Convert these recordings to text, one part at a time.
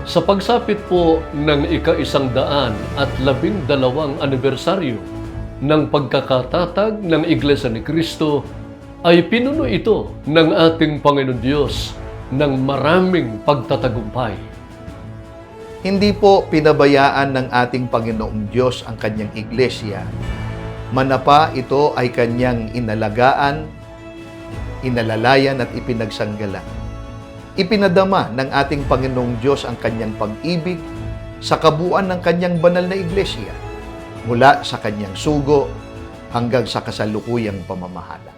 Sa pagsapit po ng ika-112 anibersaryo ng pagkakatatag ng Iglesia ni Cristo, ay pinuno ito ng ating Panginoon Diyos ng maraming pagtatagumpay. Hindi po pinabayaan ng ating Panginoong Diyos ang kanyang iglesia. Manapa ito ay kanyang inalagaan, inalalayan at ipinagsanggalan. Ipinadama ng ating Panginoong Diyos ang kanyang pag-ibig sa kabuuan ng kanyang banal na iglesia, mula sa kanyang sugo hanggang sa kasalukuyang pamamahala.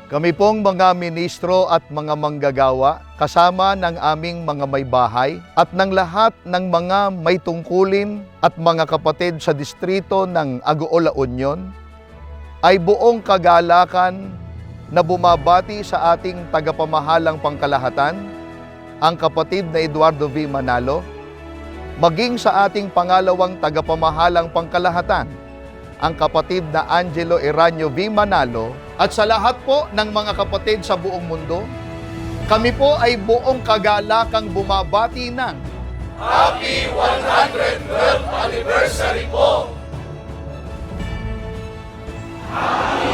Kami pong mga ministro at mga manggagawa, kasama ng aming mga may bahay at ng lahat ng mga may tungkulin at mga kapatid sa distrito ng Agoola Union, ay buong kagalakan na bumabati sa ating tagapamahalang pangkalahatan, ang kapatid na Eduardo V. Manalo, maging sa ating pangalawang tagapamahalang pangkalahatan, ang kapatid na Angelo Eranio V. Manalo, at sa lahat po ng mga kapatid sa buong mundo, kami po ay buong kagalakang bumabati ng Happy 112th anniversary po! Happy